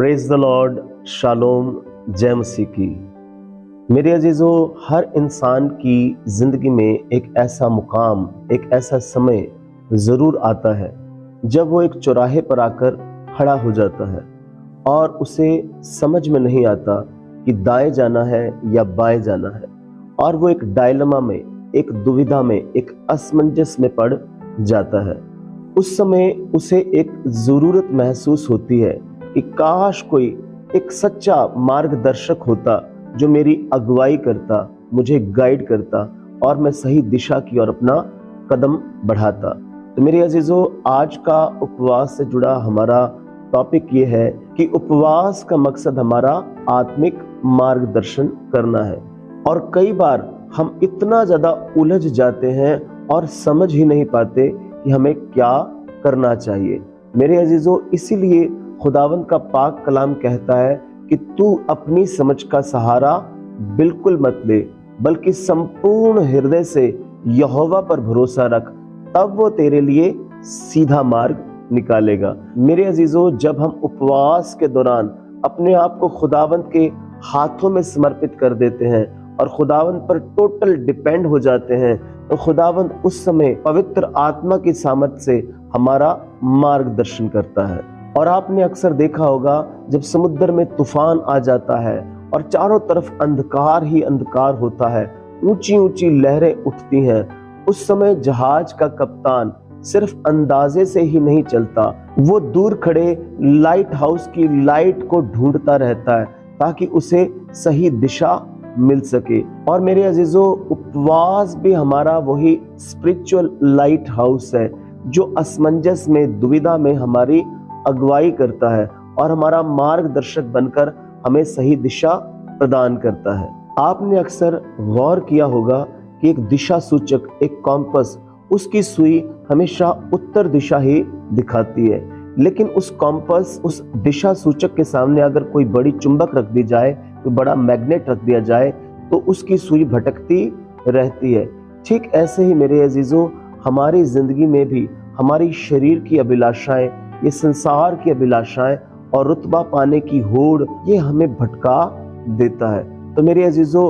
Praise the Lord, shalom, जय मसीह की। मेरे अजीजों, हर इंसान की जिंदगी में एक ऐसा मुकाम, एक ऐसा समय जरूर आता है जब वो एक चौराहे पर आकर खड़ा हो जाता है और उसे समझ में नहीं आता कि दाएं जाना है या बाएं जाना है, और वो एक डायलमा में, एक दुविधा में, एक असमंजस में पड़ जाता है। उस समय उसे एक जरूरत महसूस होती है कि काश कोई एक सच्चा मार्गदर्शक होता जो मेरी अगुवाई करता, मुझे गाइड करता और मैं सही दिशा की ओर अपना कदम बढ़ाता। तो मेरे अजीजों, आज का उपवास से जुड़ा हमारा टॉपिक ये है कि उपवास का मकसद हमारा आत्मिक मार्गदर्शन करना है। और कई बार हम इतना ज्यादा उलझ जाते हैं और समझ ही नहीं पाते कि हमें क्या करना चाहिए। मेरे अजीजों, इसीलिए खुदावंद का पाक कलाम कहता है कि तू अपनी समझ का सहारा बिल्कुल मत ले, बल्कि संपूर्ण हृदय से यहोवा पर भरोसा रख, तब वो तेरे लिए सीधा मार्ग निकालेगा। मेरे अजीजों, जब हम उपवास के दौरान अपने आप को खुदावंद के हाथों में समर्पित कर देते हैं और खुदावंद पर टोटल डिपेंड हो जाते हैं, तो खुदावंद उस समय पवित्र आत्मा की सामर्थ्य से हमारा मार्गदर्शन करता है। और आपने अक्सर देखा होगा, जब समुद्र में तूफान आ जाता है और चारों तरफ अंधकार ही अंधकार होता है, ऊंची ऊंची लहरें उठती हैं, उस समय जहाज का कप्तान सिर्फ अंदाजे से ही नहीं चलता, वो दूर खड़े लाइट हाउस की लाइट को ढूंढता रहता है ताकि उसे सही दिशा मिल सके। और मेरे अजीजों, उपवास भी हमारा वही स्पिरिचुअल लाइट हाउस है जो असमंजस में, दुविधा में हमारी अगुवाई करता है और हमारा मार्गदर्शक बनकर हमें सही दिशा प्रदान करता है। आपने अक्सर गौर किया होगा कि एक दिशा सूचक, एक कॉम्पस, उसकी सुई हमेशा उत्तर दिशा ही दिखाती है, लेकिन उस कॉम्पस, उस दिशा सूचक के सामने अगर कोई बड़ी चुंबक रख दी जाए, कोई बड़ा मैग्नेट रख दिया जाए, तो उसकी सुई भटकती रहती है। ठीक ऐसे ही मेरे अजीजों, हमारी जिंदगी में भी हमारी शरीर की अभिलाषाएं, ये संसार की अभिलाषाएं और रुतबा पाने की होड़, ये हमें भटका देता है। तो मेरे अजीजों,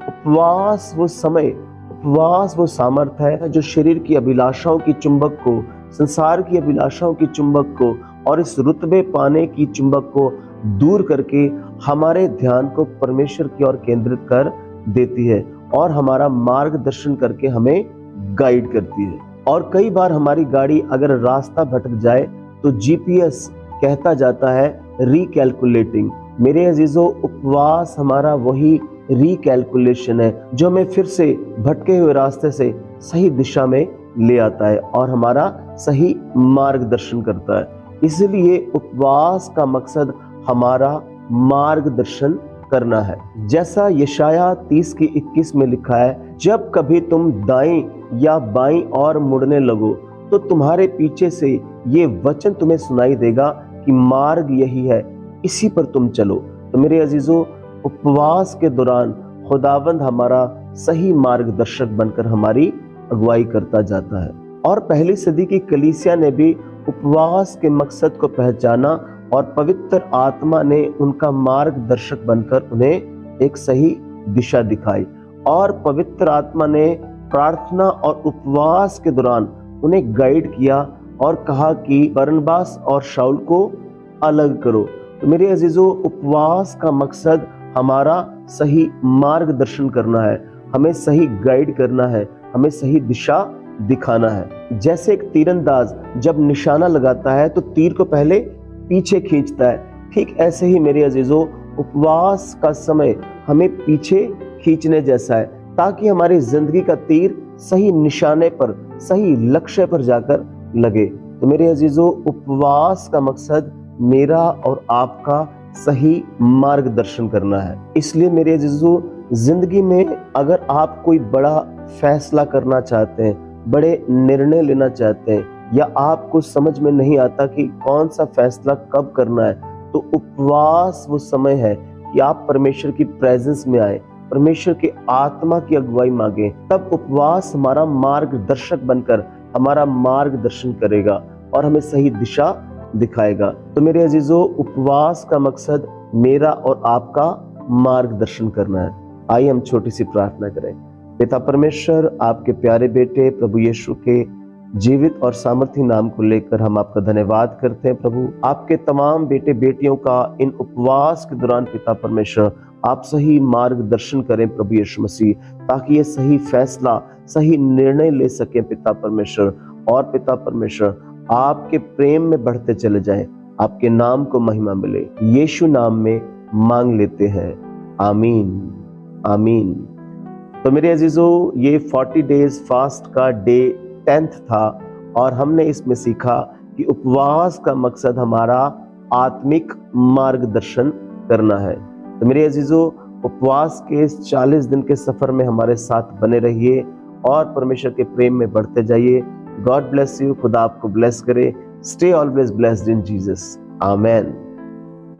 उपवास वो समय, उपवास वो सामर्थ्य है जो शरीर की अभिलाषाओं की चुंबक को, संसार की अभिलाषाओं की चुंबक को और इस रुतबे पाने की चुंबक को दूर करके हमारे ध्यान को परमेश्वर की ओर केंद्रित कर देती है और हमारा मार्गदर्शन करके हमें गाइड करती है। और कई बार हमारी गाड़ी अगर रास्ता भटक जाए तो जीपीएस कहता जाता है रिकैलकुलेटिंग। मेरे अजीजों, उपवास हमारा वही रिकैलकुलेशन है जो हमें फिर से भटके हुए रास्ते से सही दिशा में ले आता है और हमारा सही मार्गदर्शन करता है। इसलिए उपवास का मकसद हमारा मार्गदर्शन करना है। जैसा यशाया 30:21 में लिखा है, जब कभी तुम दाईं या बाईं ओर मुड़ने लगो तो तुम्हारे पीछे से ये वचन तुम्हें सुनाई देगा कि मार्ग यही है, इसी पर तुम चलो। तो मेरे अजीजों, उपवास के दौरान खुदावंद हमारा सही मार्गदर्शक बनकर हमारी अगुवाई करता जाता है। और पहली सदी की कलीसिया ने भी उपवास के मकसद को पहचाना और पवित्र आत्मा ने उनका मार्गदर्शक बनकर उन्हें एक सही दिशा दिखाई। और पवित्र आत्मा ने प्रार्थना और उपवास के दौरान उन्हें गाइड किया और कहा कि बरनबास और शाऊल को अलग करो। तो मेरे अजीजों, उपवास का मकसद हमारा सही मार्गदर्शन करना है, हमें सही गाइड करना है, हमें सही दिशा दिखाना है। जैसे एक तीरंदाज जब निशाना लगाता है तो तीर को पहले पीछे खींचता है, ठीक ऐसे ही मेरे अजीजों, उपवास का समय हमें पीछे खींचने जैसा है ताकि हमारी जिंदगी का तीर सही निशाने पर, सही लक्ष्य पर जाकर लगे। तो मेरे अजीजों, उपवास का मकसद मेरा और आपका सही मार्गदर्शन करना है। इसलिए मेरे अजीजों, जिंदगी में अगर आप कोई बड़ा फैसला करना चाहते हैं, बड़े निर्णय लेना चाहते हैं, या आपको समझ में नहीं आता कि कौन सा फैसला कब करना है, तो उपवास वो समय है कि आप परमेश्वर की प्रेजेंस में आए, परमेश्वर के आत्मा की अगुवाई मांगे। तब उपवास हमारा मार्गदर्शक बनकर हमारा मार्गदर्शन करेगा और हमें सही दिशा दिखाएगा। तो मेरे अजीजों, उपवास का मकसद मेरा और आपका मार्गदर्शन करना है। आइए हम छोटी सी प्रार्थना करें। पिता परमेश्वर, आपके प्यारे बेटे प्रभु यीशु के जीवित और सामर्थी नाम को लेकर हम आपका धन्यवाद करते हैं। प्रभु, आपके तमाम बेटे बेटियों का इन उपवास के दौरान पिता परमेश्वर आप सही मार्गदर्शन करें प्रभु यीशु मसीह, ताकि ये सही फैसला, सही निर्णय ले सके पिता परमेश्वर। और पिता परमेश्वर, आपके प्रेम में बढ़ते चले जाएं, आपके नाम को महिमा मिले। यीशु नाम में मांग लेते हैं, आमीन आमीन। तो मेरे अजीजों, ये 40 डेज फास्ट का डे 10th था और हमने इसमें सीखा कि उपवास का मकसद हमारा आत्मिक मार्गदर्शन करना है। तो मेरे अजीजों, उपवास के इस 40 दिन के सफर में हमारे साथ बने रहिए और परमेश्वर के प्रेम में बढ़ते जाइए। God bless you. खुदा आपको ब्लेस करे। Stay always blessed in Jesus. Amen.